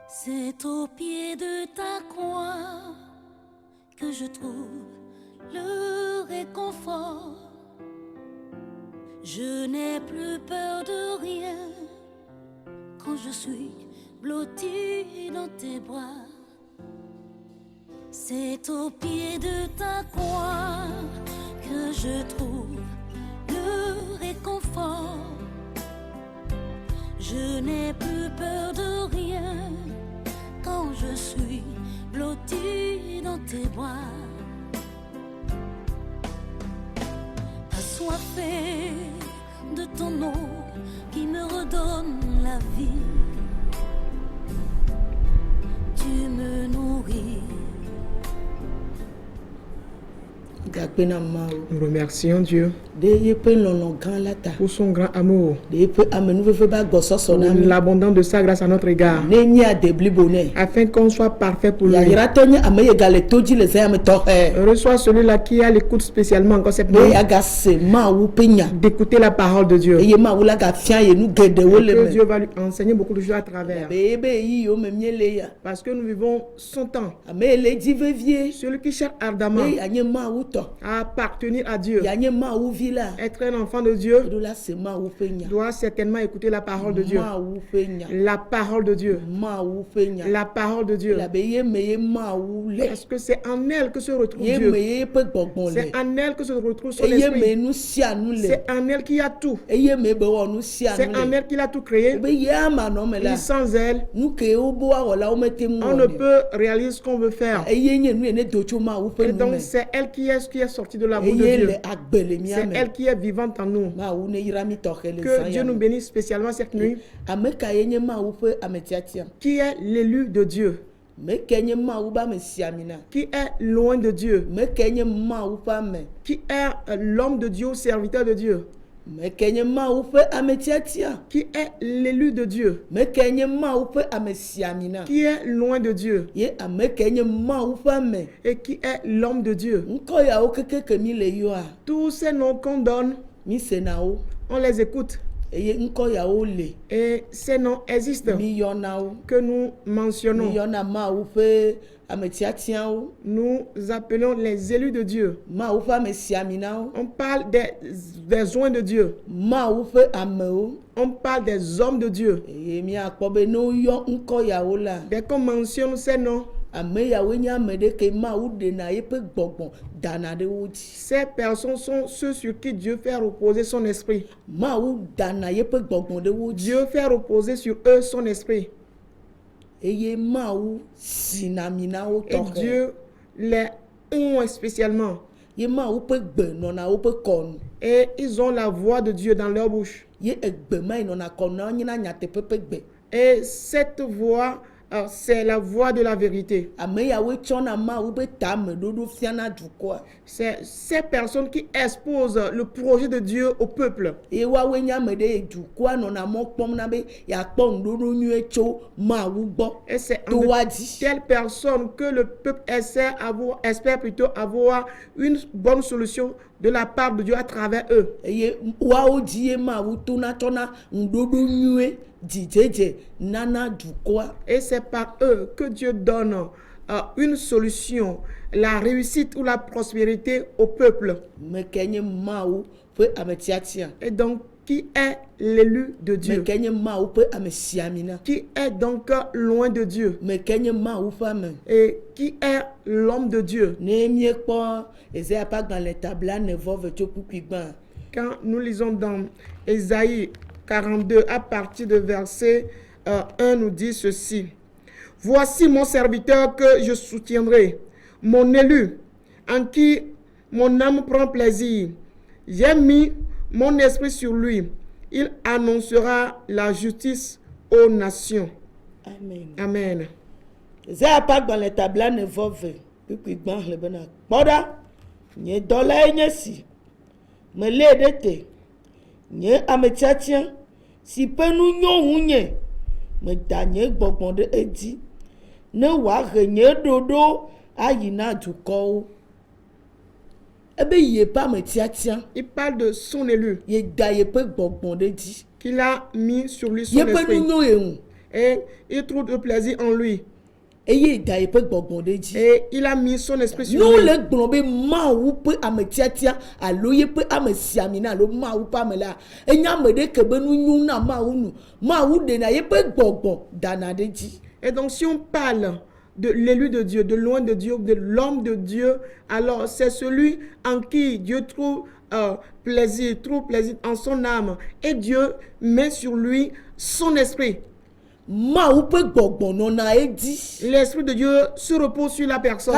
C'est au pied de ta croix que je trouve le réconfort. Je n'ai plus peur de rien quand je suis blottie dans tes bras. C'est au pied de ta croix que je trouve le réconfort. Je n'ai plus peur de rien quand je suis blottie dans tes bras. Assoiffée de ton eau qui me redonne la vie, tu me nourris. Nous remercions Dieu pour son grand amour, pour l'abondance de sa grâce à notre égard, afin qu'on soit parfait pour lui. Reçois celui-là qui a l'écoute spécialement encore cette nuit, d'écouter la parole de Dieu. Que Dieu va lui enseigner beaucoup de choses à travers. Parce que nous vivons son temps. Celui qui cherche ardemment à appartenir à Dieu, être un enfant de Dieu, doit certainement écouter la parole de Dieu. La parole de Dieu. La parole de Dieu. Parce que c'est en elle que se retrouve Dieu. C'est en elle que se retrouve son esprit. C'est en elle qu'il y a tout. C'est en elle qu'il a tout créé. Et sans elle, on ne peut réaliser ce qu'on veut faire. Et donc c'est elle qui est sortie de la bouche de Dieu. C'est elle qui est vivante en nous. Que Dieu nous bénisse spécialement cette nuit. Qui est l'élu de Dieu? Qui est loin de Dieu? Qui est l'homme de Dieu, serviteur de Dieu? Qui est l'élu de Dieu? Qui est loin de Dieu? Et qui est l'homme de Dieu? Tous ces noms qu'on donne, on les écoute. Et ces noms existent que nous mentionnons. Nous appelons les élus de Dieu. On parle des besoins de Dieu. On parle des hommes de Dieu. Dès qu'on mentionne ces noms, ces personnes sont ceux sur qui Dieu fait reposer son esprit. Dieu fait reposer sur eux son esprit. Et Dieu les honte spécialement. Et ils ont la voix de Dieu dans leur bouche. Et cette voix, c'est la voix de la vérité. C'est ces personnes qui exposent le projet de Dieu au peuple. Et c'est telle personne que le peuple espère plutôt avoir une bonne solution de la part de Dieu à travers eux. Et c'est par eux que Dieu donne une solution, la réussite ou la prospérité au peuple. Et donc, qui est l'élu de Dieu? Qui est donc loin de Dieu? Et qui est l'homme de Dieu? Quand nous lisons dans Ésaïe 42, à partir de verset 1, nous dit ceci. Voici mon serviteur que je soutiendrai, mon élu, en qui mon âme prend plaisir. J'ai mis mon esprit sur lui. Il annoncera la justice aux nations. Amen. Amen. Si pe nu nyo hunye me danye gbogbo de edi ne wa renye dodo ayina dukọ ebe ye pa me tiatia. Il parle de son élu ye da ye pe gbogbo de di qu'il a mis sur lui son esprit. Et il trouve de plaisir en lui. Et il a mis son esprit sur lui. Et donc si on parle de l'élu de Dieu, de loin de Dieu, de l'homme de Dieu, alors c'est celui en qui Dieu trouve plaisir en son âme. Et Dieu met sur lui son esprit. L'esprit de Dieu se repose sur la personne.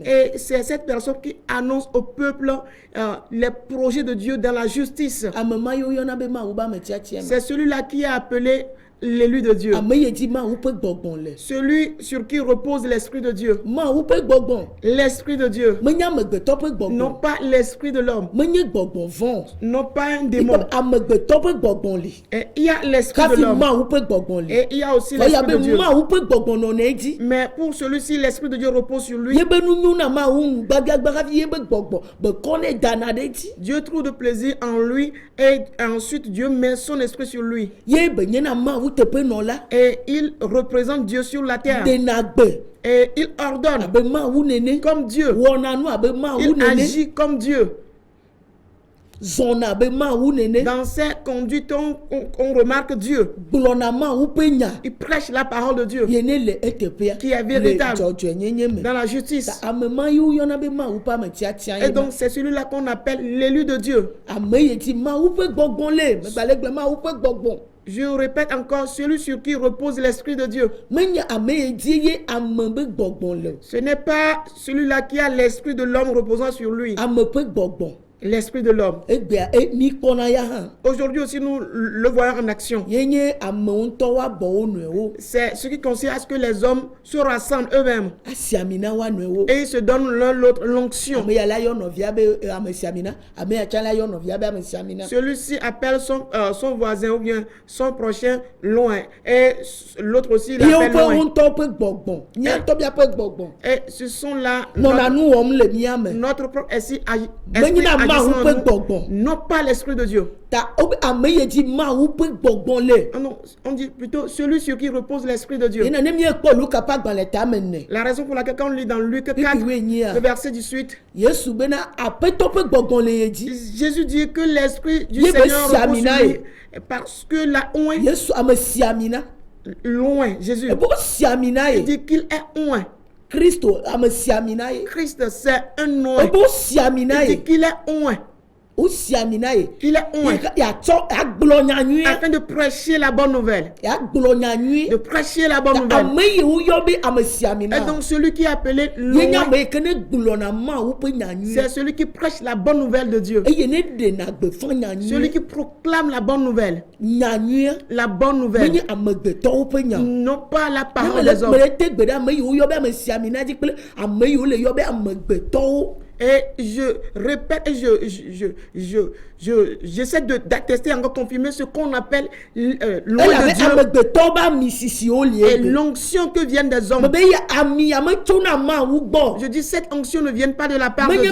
Et c'est cette personne qui annonce au peuple les projets de Dieu dans la justice. C'est celui-là qui a appelé l'élu de Dieu. Celui sur qui repose l'esprit de Dieu. L'esprit de Dieu. Non pas l'esprit de l'homme. Non pas un démon. Et il y a l'esprit de l'homme. Et il y a aussi l'esprit de Dieu. Mais pour celui-ci, l'esprit de Dieu repose sur lui. Dieu trouve de plaisir en lui. Et ensuite, Dieu met son esprit sur lui. Et il représente Dieu sur la terre. Et il ordonne comme Dieu. Il agit comme Dieu. Dans ses conduites, on remarque Dieu. Il prêche la parole de Dieu qui est véritable dans la justice. Et donc c'est celui-là qu'on appelle l'élu de Dieu. Je répète encore, celui sur qui repose l'esprit de Dieu. Ce n'est pas celui-là qui a l'esprit de l'homme reposant sur lui. L'esprit de l'homme. Aujourd'hui aussi, nous le voyons en action. C'est ce qui consiste à ce que les hommes se rassemblent eux-mêmes. Et ils se donnent l'un l'autre l'onction. Celui-ci appelle son voisin ou bien son prochain loin. Et l'autre aussi l'appelle loin. Et ce sont là notre propre esprit non pas l'esprit de Dieu. Non, on dit plutôt celui sur qui repose l'esprit de Dieu. La raison pour laquelle quand on lit dans Luc 4, le verset 18, Jésus dit que l'esprit du Seigneur repose sur lui parce que la loin, Jésus, il dit qu'il est loin. Christ, c'est un nom. Il dit qu'il est loin. Il est loin. Afin de prêcher la bonne nouvelle. De prêcher la bonne nouvelle. Et donc celui qui est appelé loin, c'est celui qui prêche la bonne nouvelle de Dieu. Celui qui proclame la bonne nouvelle. La bonne nouvelle. Non pas la parole des hommes. Et je répète, j'essaie d'attester, encore confirmer ce qu'on appelle loin de Dieu et l'onction que viennent des hommes. Je dis cette onction ne vient pas de la part de Dieu.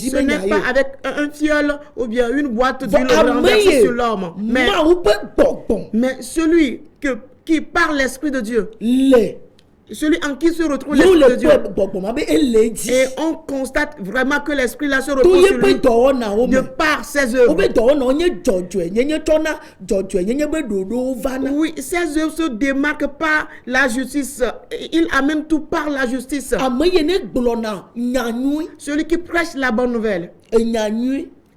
Ce n'est pas avec un fiole ou bien une boîte d'huile renversée sur l'homme. Mais celui qui parle l'esprit de Dieu. Celui en qui se retrouve l'esprit de Dieu. Et on constate vraiment que l'esprit là se repose sur lui de par ses œuvres. Oui, ses œuvres se démarquent par la justice. Il amène tout par la justice. Celui qui prêche la bonne nouvelle.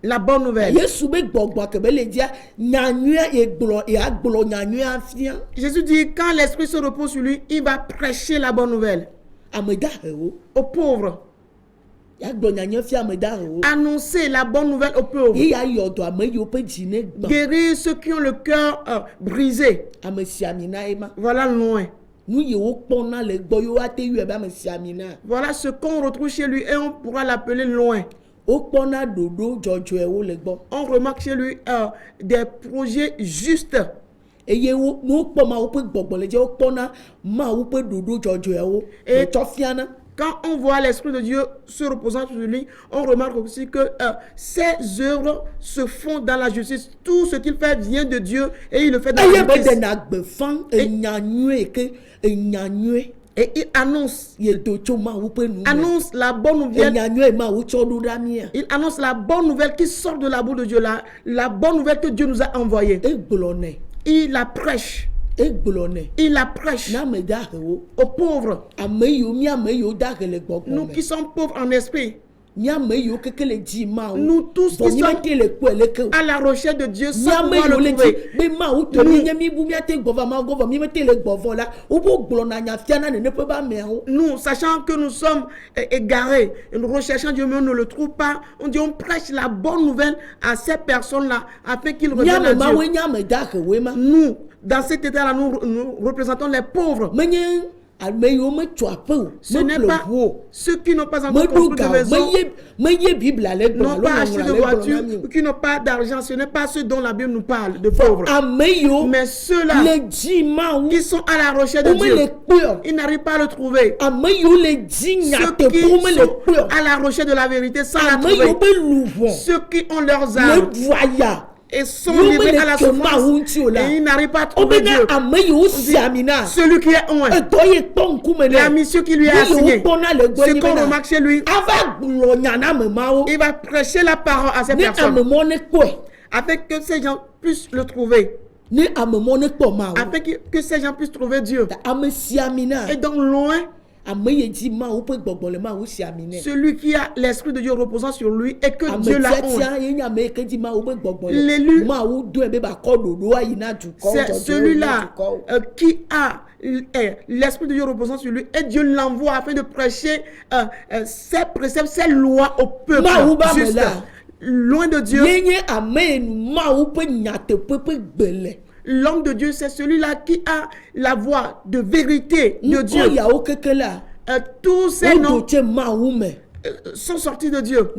La bonne nouvelle. Jésus dit quand l'esprit se repose sur lui, il va prêcher la bonne nouvelle aux pauvres. Annoncer la bonne nouvelle aux pauvres. Guérir ceux qui ont le cœur brisé. Voilà loin. Voilà ce qu'on retrouve chez lui et on pourra l'appeler loin. On remarque chez lui des projets justes. Et quand on voit l'Esprit de Dieu se reposant sur lui, on remarque aussi que ses œuvres se font dans la justice. Tout ce qu'il fait vient de Dieu et il le fait dans la justice. Et il annonce la bonne nouvelle. Il annonce la bonne nouvelle qui sort de la bouche de Dieu, la bonne nouvelle que Dieu nous a envoyée. Il la prêche. Il la prêche aux pauvres. Nous qui sommes pauvres en esprit. Nous tous qui sommes à la recherche de Dieu sans pouvoir le trouver. Nous, sachant que nous sommes égarés, nous recherchons Dieu mais on ne le trouve pas, on dit on prêche la bonne nouvelle à ces personnes-là afin qu'ils reviennent à Dieu. Nous, dans cet état-là, nous représentons les pauvres. Ce n'est pas ceux qui n'ont pas encore construit de maison, n'ont pas acheté de voiture, qui n'ont pas d'argent. Ce n'est pas ceux dont la Bible nous parle, de pauvres. Mais ceux-là qui sont à la recherche de Dieu, ils n'arrivent pas à le trouver. Ceux qui sont à la recherche de la vérité sans la trouver. Ceux qui ont leurs âmes et sont livrés à la souffrance et ils n'arrivent pas à trouver Dieu. Celui qui est un, la mission qui lui est assignée, ce qu'on remarque chez lui, il va prêcher la parole à ces personnes afin que ces gens puissent le trouver, afin que ces gens puissent trouver Dieu. Et donc loin, celui qui a l'Esprit de Dieu reposant sur lui et que Dieu l'a honte. L'élu, c'est celui-là qui a l'Esprit de Dieu reposant sur lui et Dieu l'envoie afin de prêcher ses préceptes, ses lois au peuple. Juste loin de Dieu. L'homme de Dieu, c'est celui-là qui a la voix de vérité de Dieu. Tous ces noms sont sortis de Dieu.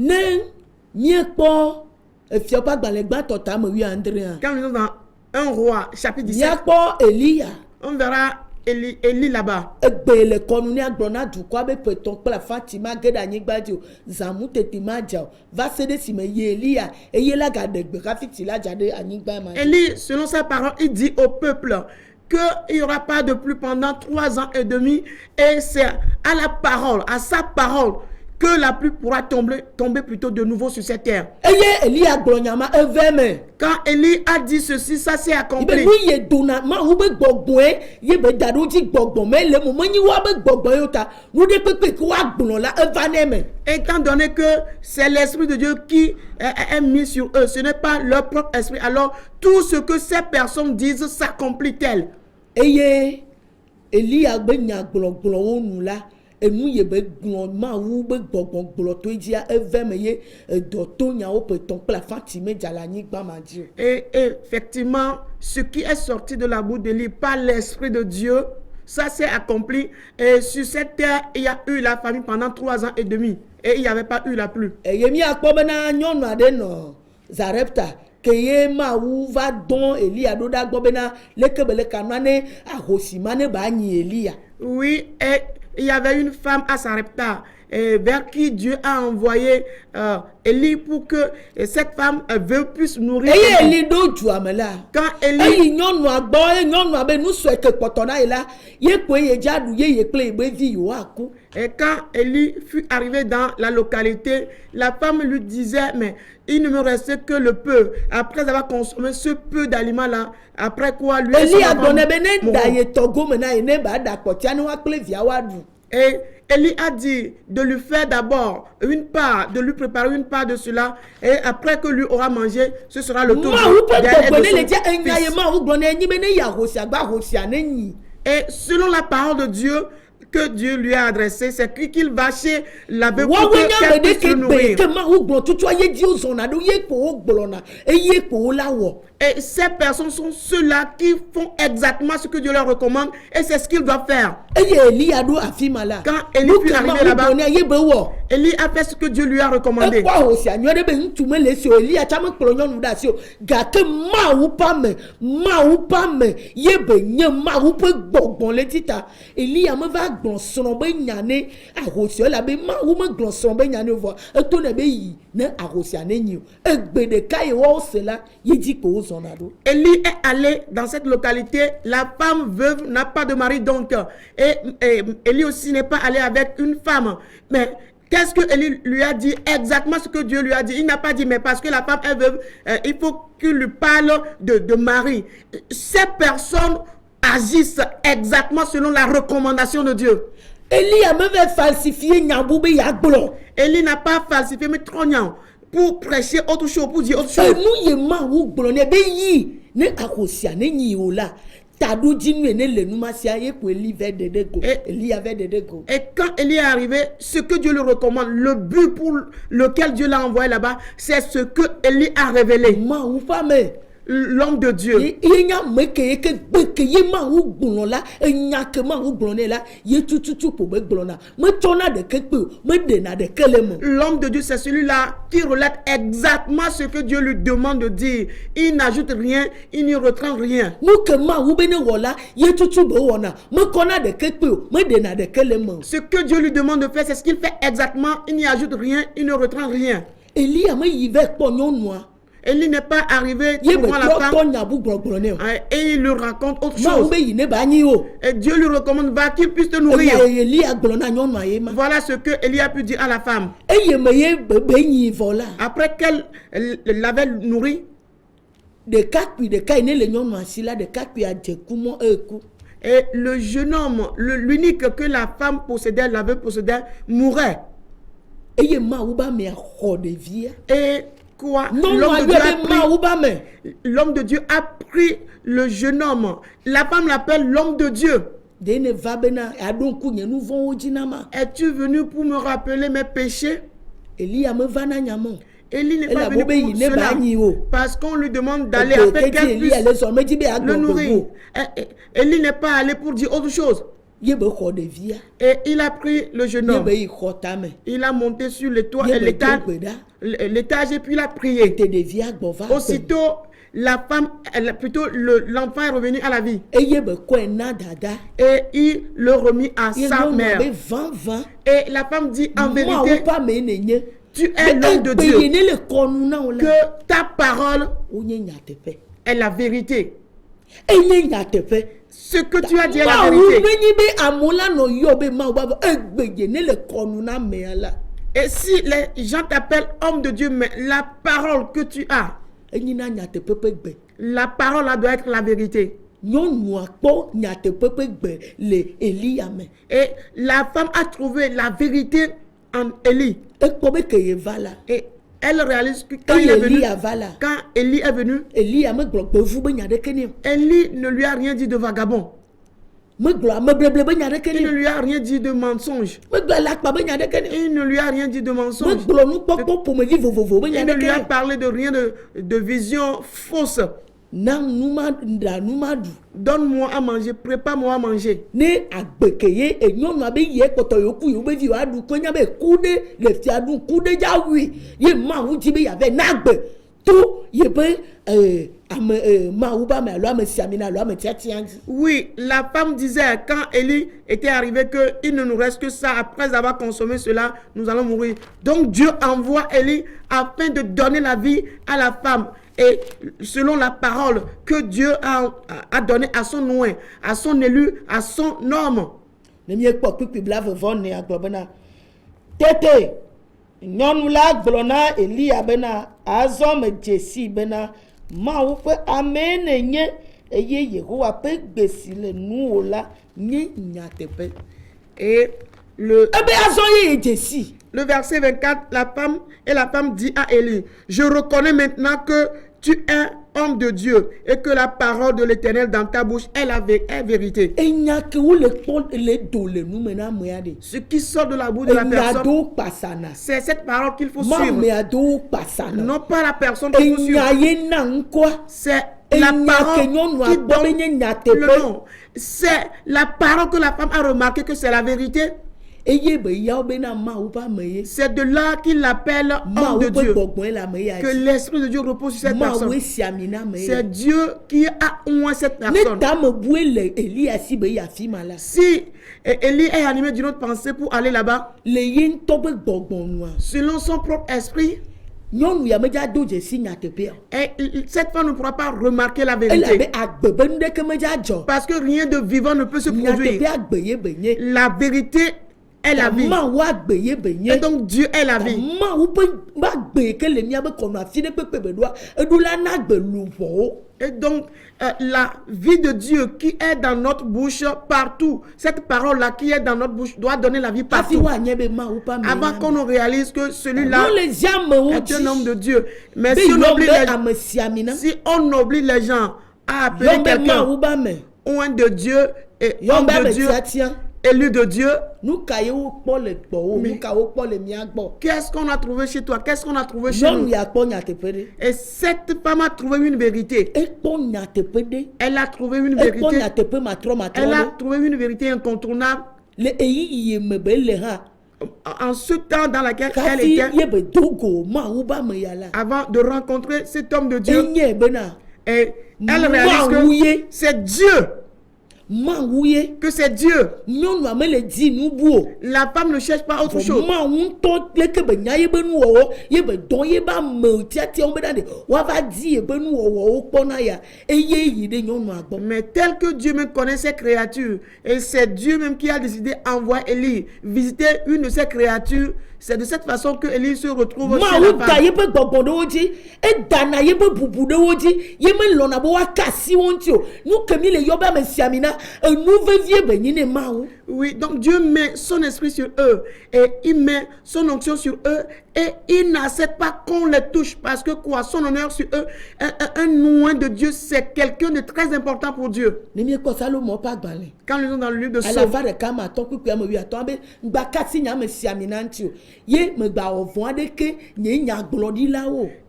Quand nous sommes dans 1 Roi, chapitre 17, on verra Élie là-bas. Élie, selon sa parole, il dit au peuple qu'il n'y aura pas de pluie pendant 3 ans et demi, et c'est à la parole, à sa parole, que la pluie pourra tomber plutôt de nouveau sur cette terre. Quand Élie a dit ceci, ça s'est accompli. Étant donné que c'est l'Esprit de Dieu qui est mis sur eux, ce n'est pas leur propre esprit, alors tout ce que ces personnes disent s'accomplit-elle. Et effectivement, ce qui est sorti de la bouche d'Élie par l'Esprit de Dieu, ça s'est accompli. Et sur cette terre, il y a eu la famine pendant 3 ans et demi. Et il n'y avait pas eu la pluie. Oui, et il y avait une femme à Sarepta vers qui Dieu a envoyé Élie pour que cette femme puisse nourrir. Quand Élie, et quand Élie fut arrivé dans la localité, la femme lui disait, mais il ne me restait que le peu. Après avoir consommé ce peu d'aliments là, après quoi lui et Élie a dit de lui faire d'abord une part, de lui préparer une part de cela, et après que lui aura mangé, ce sera le tour Et selon la parole de Dieu que Dieu lui a adressé, c'est qu'il va chez l'abbé pour qu'elle puisse le nourrir. Et ces personnes sont ceux-là qui font exactement ce que Dieu leur recommande, et c'est ce qu'ils doivent faire. Quand Élie fut arrivé là-bas, Élie a fait ce que Dieu lui a recommandé. glonson be nyane ahosio la be ma wo me glonson be nyane vo eto na be yi na ahosia na nyi egbe de kai wo cela yidi ko wo zona do. Élie est allé dans cette localité, la femme veuve n'a pas de mari donc et Élie aussi n'est pas allé avec une femme, mais qu'est-ce que Élie lui a dit? Exactement ce que Dieu lui a dit. Il n'a pas dit, mais parce que la femme est veuve, il faut qu'il lui parle de mari. Ces personnes agissent exactement selon la recommandation de Dieu. Élie a même falsifié Nyamboube Yagbolo. Élie n'a pas falsifié, mais trop nyam. Pour prêcher autre chose, pour dire autre chose. Nous, yéma ou blonné, be yi, ne akosia, ne ni ola. Tadou dinu ne le numasia ye pour Élie avait des dégo. Élie avait des dégo. Et quand Élie est arrivé, ce que Dieu lui recommande, le but pour lequel Dieu l'a envoyé là-bas, c'est ce que Élie a révélé. Ma ou pas mais l'homme de Dieu. Il y a me que yema ou blon là, nya que ma ou blonné là, ye tout pour me blona. Me tona de quelque me dena de kelemo. L'homme de Dieu, c'est celui-là qui relate exactement ce que Dieu lui demande de dire. Il n'ajoute rien, il n'y retranche rien. Nous que ma ou bene wala, ye tout bo wana. Me kona de quelque me dena de kelemo. Ce que Dieu lui demande de faire, c'est ce qu'il fait exactement. Il n'y ajoute rien, il ne retranche rien. Élie a me yve pognon noir. Élie n'est pas arrivé devant la femme et il lui raconte autre chose. Et Dieu lui recommande, va qu'il puisse te nourrir. Voilà ce que Élie a pu dire à la femme. Après qu'elle l'avait nourri, et le jeune homme, l'unique que la femme possédait, l'avait possédé, mourait. Et quoi? L'homme de Dieu a pris le jeune homme. La femme l'appelle l'homme de Dieu. Es-tu venu pour me rappeler mes péchés? Élie n'est pas venu pour cela, parce qu'on lui demande d'aller afin qu'elle puisse le nourrir. Élie n'est pas allé pour dire autre chose. Et il a pris le jeune homme. Il a monté sur le toit et l'étage et puis il a prié. Aussitôt, la femme, l'enfant est revenu à la vie. Et il le remit à sa mère. Et la femme dit, en vérité, tu es l'homme de Dieu. Que ta parole est la vérité. Ce que tu as dit est la vérité. Et si les gens t'appellent homme de Dieu, mais la parole que tu as, la parole là doit être la vérité. Et la femme a trouvé la vérité en Élie. Et elle réalise que quand Élie est venu, Élie ne lui a rien dit de vagabond. Il ne lui a rien dit de mensonge. Il ne lui a rien dit de mensonge. Il ne lui a parlé de rien de vision fausse. Donne-moi à manger, prépare-moi à manger. Oui, la femme disait quand Élie était arrivé qu'il ne nous reste que ça. Après avoir consommé cela, nous allons mourir. Donc Dieu envoie Élie afin de donner la vie à la femme. Et selon la parole que Dieu a donnée à son oint, à son élu, à son homme. Et le verset 24, la femme dit à Élie, je reconnais maintenant que tu es homme de Dieu et que la parole de l'Éternel dans ta bouche est la vérité. Ce qui sort de la bouche de la personne, c'est cette parole qu'il faut suivre. Non pas la personne qu'il faut suivre. C'est la parole qui donne le nom. C'est la parole que la femme a remarqué que c'est la vérité. C'est de là qu'il l'appelle homme de Dieu. Que l'Esprit de Dieu repose sur cette personne. C'est Dieu qui a oint cette personne. Si Élie est animé d'une autre pensée pour aller là-bas, selon son propre esprit, et cette femme ne pourra pas remarquer la vérité. Parce que rien de vivant ne peut se produire. La vérité est la vie. Et donc Dieu est la vie. Et donc la vie de Dieu qui est dans notre bouche partout, cette parole-là qui est dans notre bouche doit donner la vie partout. Avant qu'on nous réalise que celui-là est un homme de Dieu. Mais si on oublie les gens à appeler quelqu'un oint de Dieu et homme de Dieu, élu de Dieu, qu'est-ce qu'on a trouvé chez toi? Qu'est-ce qu'on a trouvé chez nous? Et cette femme a trouvé une vérité. Elle a trouvé une vérité. Elle a trouvé une vérité incontournable. En ce temps dans lequel elle était, avant de rencontrer cet homme de Dieu, et elle réalise que c'est Dieu. Que c'est Dieu. La femme ne cherche pas autre chose. Mais tel que Dieu même connaît ses créatures, et c'est Dieu même qui a décidé d'envoyer Élie visiter une de ses créatures, c'est de cette façon que Élie se retrouve chez la femme. Oui, donc Dieu met son esprit sur eux et il met son onction sur eux et il n'accepte pas qu'on les touche parce que quoi, son honneur sur eux, un oint de Dieu, c'est quelqu'un de très important pour Dieu. Quand nous sommes dans le livre de Psaume,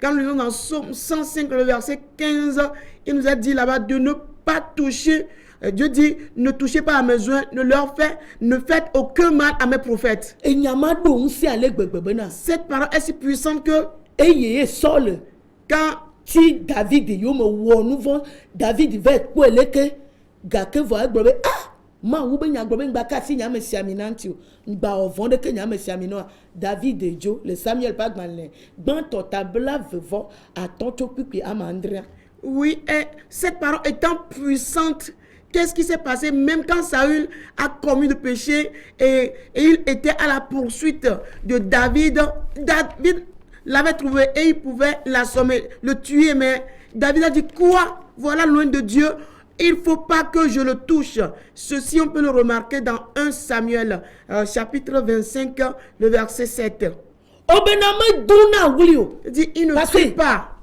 quand nous sommes dans Psaume 105, le verset 15, il nous a dit là-bas de ne pas toucher. Dieu dit, ne touchez pas à mes oints, ne faites aucun mal à mes prophètes. Cette parole est si puissante que quand David va être David et Joe, le Samuel Pagmalin, dans ton tableau vivant à ton topic Amandria. Oui, et cette parole étant puissante, qu'est-ce qui s'est passé même quand Saül a commis de péché et il était à la poursuite de David? David l'avait trouvé et il pouvait l'assommer, le tuer, mais David a dit quoi? Voilà loin de Dieu. Il ne faut pas que je le touche. Ceci, on peut le remarquer dans 1 Samuel, chapitre 25, le verset 7. Il dit, il ne fait pas.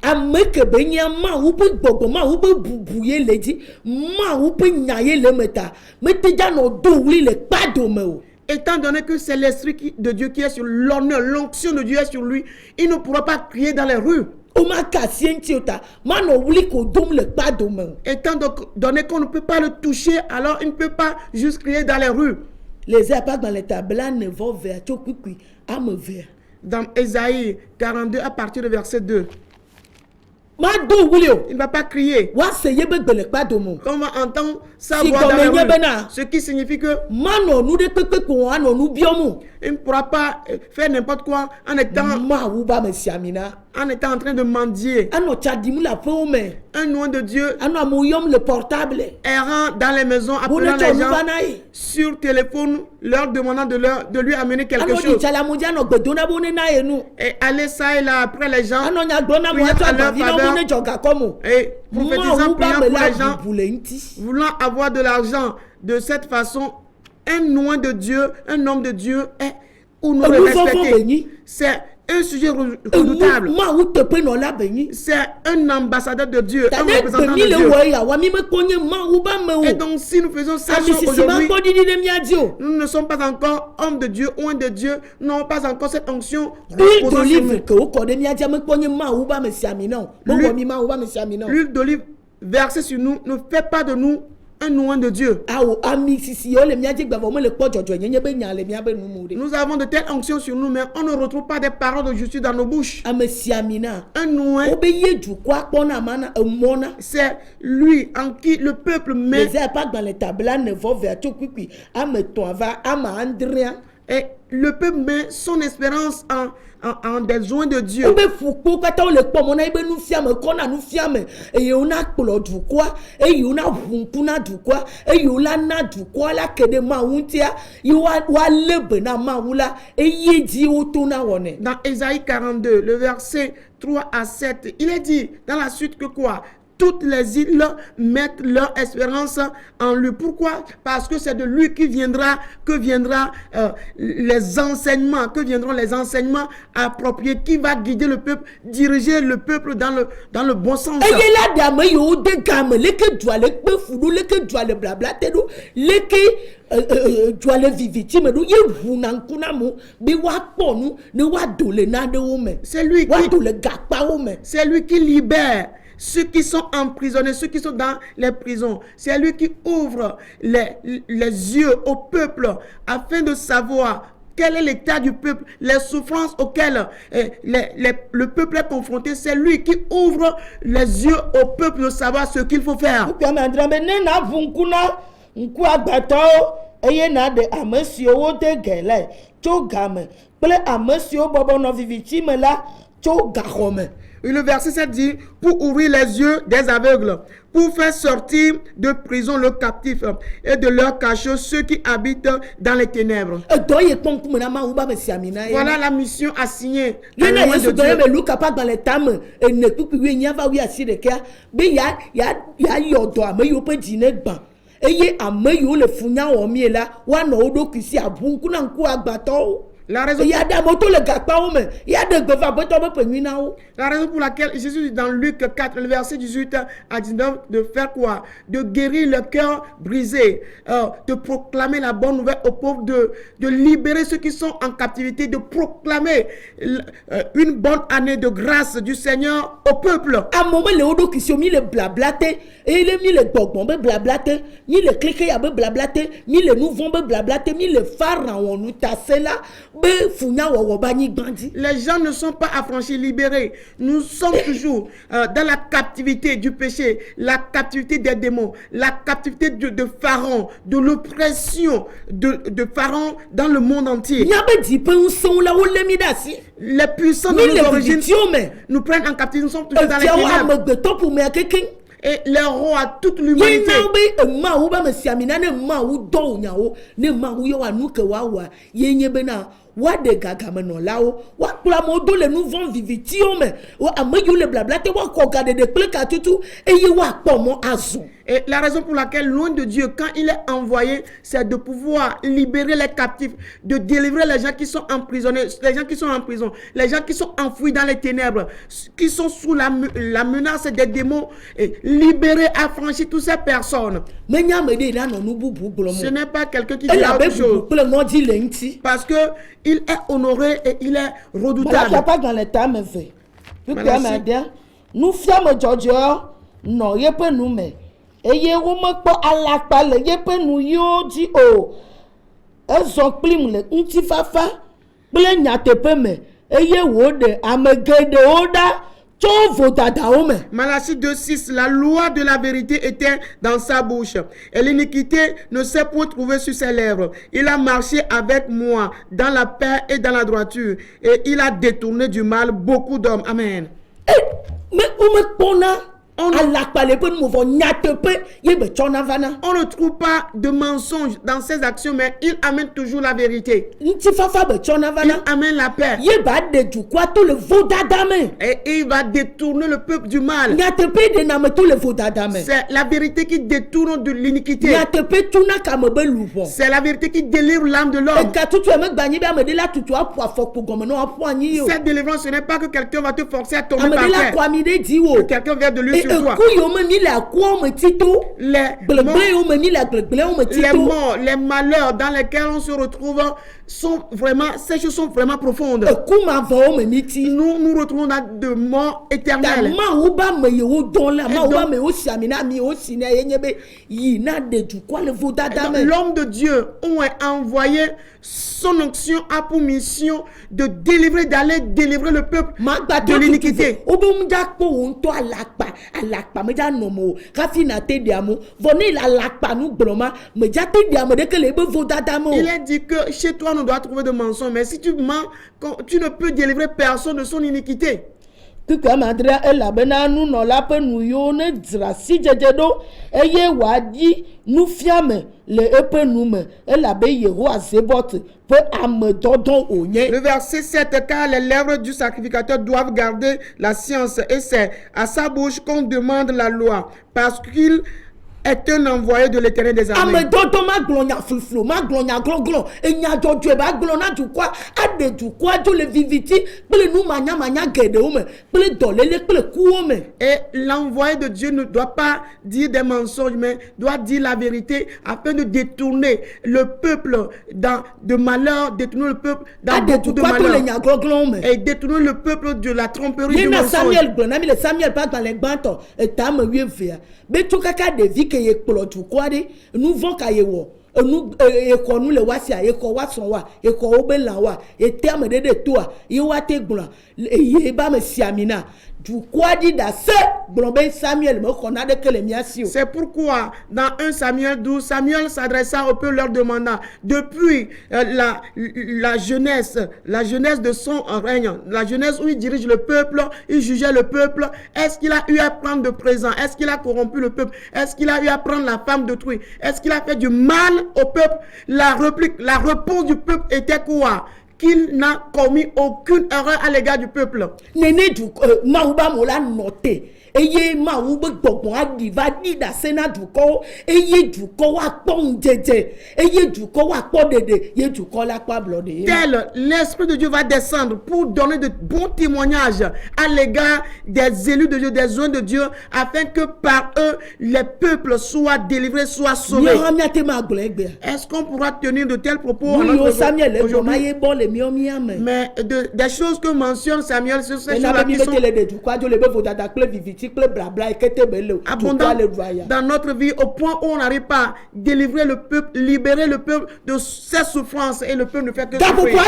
Étant donné que c'est l'Esprit de Dieu qui est sur l'honneur, l'onction de Dieu est sur lui, il ne pourra pas crier dans les rues. Étant donné qu'on ne peut pas le toucher, alors il ne peut pas juste crier dans les rues. Les attaques dans les tableaux ne vont vers dans Ésaïe 42 à partir du verset 2. Il ne va pas crier. On va entendre sa voix dans les rues. Ce qui signifie que il ne pourra pas faire n'importe quoi en étant en train de mendier. Un nom de Dieu le portable errant dans les maisons, appelant les gens sur téléphone, leur demandant de lui amener quelque chose. Et aller ça et là après les gens, et prophétisant, priant pour les gens, voulant avoir de l'argent de cette façon. Un nom de Dieu, un homme de Dieu est où nous le respecter. C'est un sujet redoutable. C'est un ambassadeur de Dieu, un représentant de Dieu. Et donc si nous faisons ça aujourd'hui, nous ne sommes pas encore hommes de Dieu, oint de Dieu, nous n'avons pas encore cette onction. L'huile d'olive versée sur nous ne fait pas de nous un oint de Dieu. Nous avons de telles onctions sur nous, mais on ne retrouve pas des paroles de justice dans nos bouches. Un oint, c'est lui en qui le peuple met. Et le peuple met son espérance en des oints de Dieu. Dans Ésaïe 42, le verset 3 à 7, il est dit dans la suite que quoi? Toutes les îles mettent leur espérance en lui. Pourquoi? Parce que c'est de lui que viendront les enseignements appropriés, qui va guider le peuple, diriger le peuple dans le bon sens. C'est lui qui libère ceux qui sont emprisonnés, ceux qui sont dans les prisons. C'est lui qui ouvre les yeux au peuple afin de savoir quel est l'état du peuple, les souffrances auxquelles le peuple est confronté. C'est lui qui ouvre les yeux au peuple de savoir ce qu'il faut faire. Et le verset 7 dit, pour ouvrir les yeux des aveugles, pour faire sortir de prison le captif et de leur cachot ceux qui habitent dans les ténèbres. Voilà la mission assignée. La raison pour laquelle Jésus dit dans Luc 4, le verset 18 à 19, de faire quoi? De guérir le cœur brisé, de proclamer la bonne nouvelle aux pauvres, de libérer ceux qui sont en captivité, de proclamer une bonne année de grâce du Seigneur au peuple. À un moment, les qui sont mis le blablaté, et il est mis le bonbon blablaté, mis le cliquet à blablaté, mis le nouveau blablaté, mis le phare on nous tassé là. Les gens ne sont pas affranchis, libérés. Nous sommes toujours dans la captivité du péché, la captivité des démons, la captivité de Pharaon, de l'oppression de Pharaon dans le monde entier. Les puissants de nos origines nous prennent en captivité, nous sommes toujours dans les ténèbres. Et les rois, toute l'humanité. Et la raison pour laquelle, loin de Dieu, quand il est envoyé, c'est de pouvoir libérer les captifs, de délivrer les gens qui sont emprisonnés, les gens qui sont en prison, les gens qui sont enfouis dans les ténèbres, qui sont sous la menace des démons, et libérer, affranchir toutes ces personnes. Ce n'est pas quelqu'un qui dit autre chose. Parce que il est honoré et il est redoutable. Nous sommes Georgia, non, il n'y a pas nous, mais. Et il y a un peu de nous yo di o. Elles ont plim le untifafa, blenyate me. Et il y a wode amegede oda. Malachie 2:6, la loi de la vérité était dans sa bouche et l'iniquité ne s'est point trouvée sur ses lèvres. Il a marché avec moi dans la paix et dans la droiture et il a détourné du mal beaucoup d'hommes. Amen. Mais on ne trouve pas de mensonge dans ses actions, mais il amène toujours la vérité. Il amène la paix. Et il va détourner le peuple du mal. C'est la vérité qui détourne de l'iniquité. C'est la vérité qui délivre l'âme de l'homme. Cette délivrance, ce n'est pas que quelqu'un va te forcer à tomber par terre. Que quelqu'un vient de lui sur toi. Les morts, les malheurs dans lesquels on se retrouve sont vraiment, ces choses sont vraiment profondes. Nous nous retrouvons dans de morts éternelles. L'homme de Dieu a envoyé son onction a pour mission de délivrer, d'aller délivrer le peuple de l'iniquité. Il est dit que chez toi, on doit trouver de mensonges, mais si tu mens, tu ne peux délivrer personne de son iniquité. Le verset 7, car les lèvres du sacrificateur doivent garder la science, et c'est à sa bouche qu'on demande la loi, parce qu'il est un envoyé de l'Éternel des armées. Et l'envoyé de Dieu ne doit pas dire des mensonges, mais doit dire la vérité afin de détourner le peuple de malheur, détourner le peuple dans beaucoup de malheur, et détourner le peuple de la tromperie du mensonge. C'est pourquoi dans 1 Samuel 12, Samuel s'adressa au peuple leur demanda, depuis la jeunesse de son règne, la jeunesse où il dirige le peuple, il jugeait le peuple, est-ce qu'il a eu à prendre de présent, est-ce qu'il a corrompu le peuple, est-ce qu'il a eu à prendre la femme d'autrui, est-ce qu'il a fait du mal au peuple? La réponse du peuple était quoi? Qu'il n'a commis aucune erreur à l'égard du peuple. eye ma wu be gbogbo adi va di da sena duko eye duko wa pon jeje eye duko wa po dede ye duko la pa blode. Tel l'esprit de Dieu va descendre pour donner de bons témoignages à l'égard des élus de Dieu, des oins de Dieu, afin que par eux les peuples soient délivrés, soient sauvés. Est-ce qu'on pourra tenir de tels propos aujourd'hui? Mais des choses que mentionne Samuel sur ces choses-là qui sont abondant dans notre vie, au point où on n'arrive pas à délivrer le peuple, libérer le peuple de ses souffrances, et le peuple ne fait que souffrir.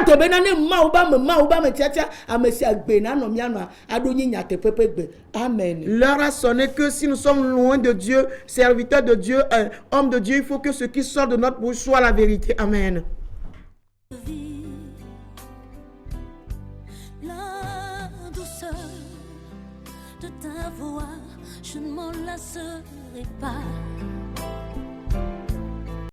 Amen. L'heure a sonné que si nous sommes loin de Dieu, serviteurs de Dieu, hommes de Dieu, il faut que ce qui sort de notre bouche soit la vérité. Amen. La douceur de ta voix, je ne m'en lasserai pas.